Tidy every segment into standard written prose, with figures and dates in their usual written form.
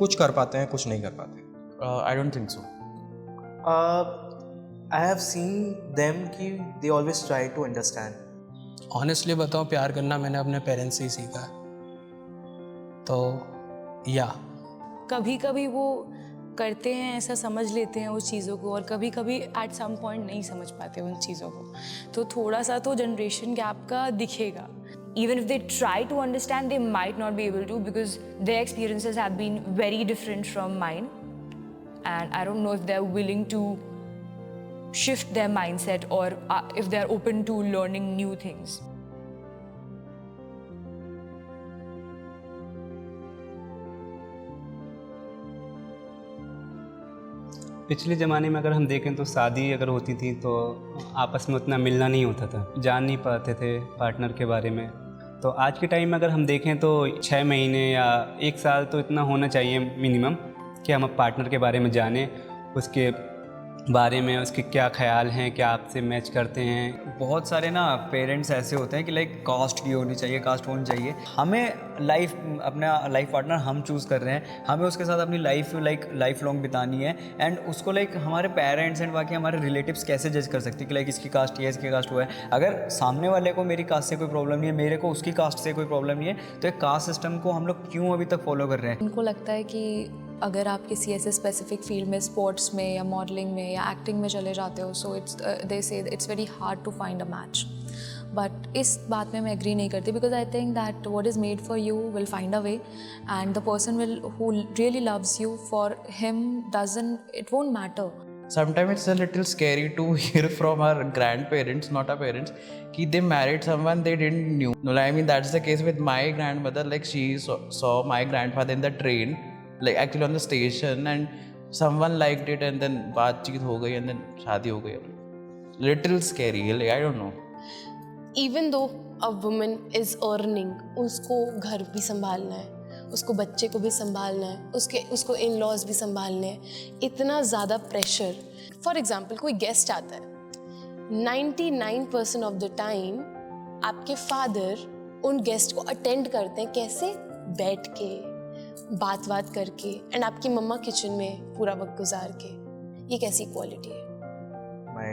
कुछ कर पाते हैं, कुछ नहीं कर पाते। I don't think so. I have seen them कि they always try to understand. Honestly बताऊँ, प्यार करना मैंने अपने पेरेंट्स से ही सीखा है। तो या कभी कभी वो करते हैं, ऐसा समझ लेते हैं उस चीज़ों को, और कभी कभी एट सम पॉइंट नहीं समझ पाते उन चीज़ों को। तो थोड़ा सा तो जनरेशन गैप का दिखेगा। Even if they try to understand, they might not be able to, because their experiences have been very different from mine, and I don't know if they're willing to shift their mindset, or if they're open to learning new things. पिछले ज़माने में अगर हम देखें तो शादी अगर होती थी तो आपस में उतना मिलना नहीं होता था, जान नहीं पाते थे पार्टनर के बारे में। तो आज के टाइम में अगर हम देखें तो 6 महीने या 1 साल तो इतना होना चाहिए मिनिमम कि हम पार्टनर के बारे में जानें, उसके बारे में, उसके क्या ख्याल हैं, क्या आपसे मैच करते हैं। बहुत सारे ना पेरेंट्स ऐसे होते हैं कि लाइक कास्ट की होनी चाहिए, कास्ट होनी चाहिए। हमें अपना लाइफ पार्टनर हम चूज़ कर रहे हैं, हमें उसके साथ अपनी लाइफ लॉन्ग बितानी है। एंड उसको हमारे पेरेंट्स एंड बाकी हमारे रिलेटिव्स कैसे जज कर सकते हैं कि इसकी कास्ट ये है, इसकी कास्ट वो है। अगर सामने वाले को मेरी कास्ट से कोई प्रॉब्लम नहीं है, मेरे को उसकी कास्ट से कोई प्रॉब्लम नहीं है, तो एक कास्ट सिस्टम को हम लोग क्यों अभी तक फॉलो कर रहे हैं? उनको लगता है कि अगर आप किसी ऐसे स्पेसिफिक फील्ड में, स्पोर्ट्स में या मॉडलिंग में या एक्टिंग में चले जाते हो, so they say it's very hard to find a match. But इस बात में मैं एग्री नहीं करती, because I think that what is made for you will find a way, and the person who really loves you, for him it won't matter. Sometimes it's a little scary to hear from our grandparents, not our parents, कि they married someone they didn't knew. No, I mean that's the case with my grandmother. Like she saw my grandfather in the train, like actually on the station, and someone liked it, and then बातचीत हो गई, and then शादी हो गई। Little scary, like I don't know. Even though a woman is earning, उसको घर भी संभालना है, उसको बच्चे को भी संभालना है, उसको इन लॉज भी संभालने हैं, इतना ज़्यादा प्रेशर। फॉर एग्जाम्पल कोई गेस्ट आता है, 99% ऑफ द टाइम आपके फादर उन गेस्ट को अटेंड करते हैं, कैसे? बैठ के, बात करके, एंड आपकी मम्मा किचन में पूरा वक्त गुजार के। ये कैसी क्वालिटी है? My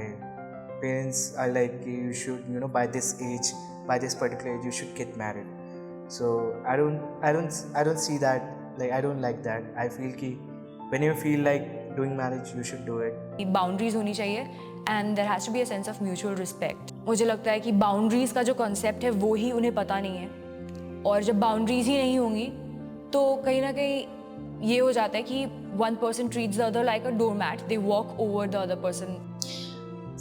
parents are like you should, by this age, by this particular age, you should get married. So I don't see that, like I don't like that. I feel कि when you feel like doing marriage, you should do it. Boundaries होनी चाहिए, and there has to be a sense of mutual respect. मुझे लगता है कि boundaries का जो concept है वो ही उन्हें पता नहीं है, और जब बाउंड्रीज ही नहीं होंगी तो कहीं ना कहीं ये हो जाता है कि one person treats the other like a doormat, they walk over the other person.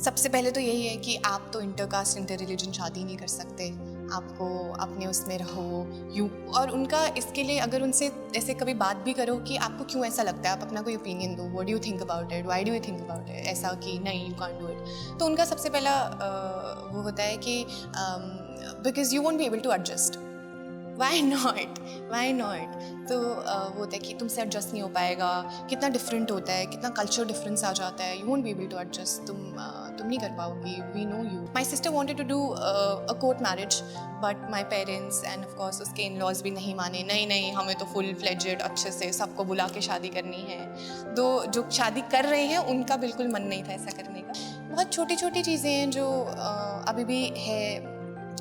सबसे पहले तो यही है कि आप तो इंटरकास्ट, इंटर रिलीजन शादी नहीं कर सकते, आपको अपने उसमें रहो यू। और उनका इसके लिए अगर उनसे ऐसे कभी बात भी करो कि आपको क्यों ऐसा लगता है, आप अपना कोई ओपिनियन दो, what do you think about it, why do you think about it, ऐसा कि नहीं यू कांट डू इट, तो उनका सबसे पहला वो होता है कि because you won't be able to adjust. Why not? तो वो होता है कि तुमसे एडजस्ट नहीं हो पाएगा, कितना डिफरेंट होता है, कितना कल्चर डिफरेंस आ जाता है, you won't be able to adjust, तुम नहीं कर पाओगी, we know you. My sister wanted to do a court marriage, but my parents and of course उसके इन लॉज भी नहीं माने, नहीं हमें तो फुल फ्लेजेड अच्छे से सबको बुला के शादी करनी है। जो शादी कर रहे हैं उनका बिल्कुल मन नहीं था ऐसा करने का। बहुत छोटी छोटी चीज़ें हैं जो अभी भी है,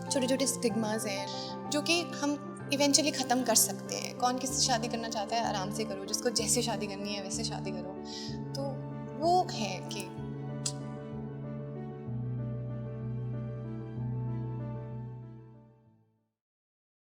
छोटे छोटे स्टिग्मास हैं जो कि हम इवेंचुअली ख़त्म कर सकते हैं। कौन किससे शादी करना चाहता है, आराम से करो, जिसको जैसे शादी करनी है वैसे शादी करो। तो वो है कि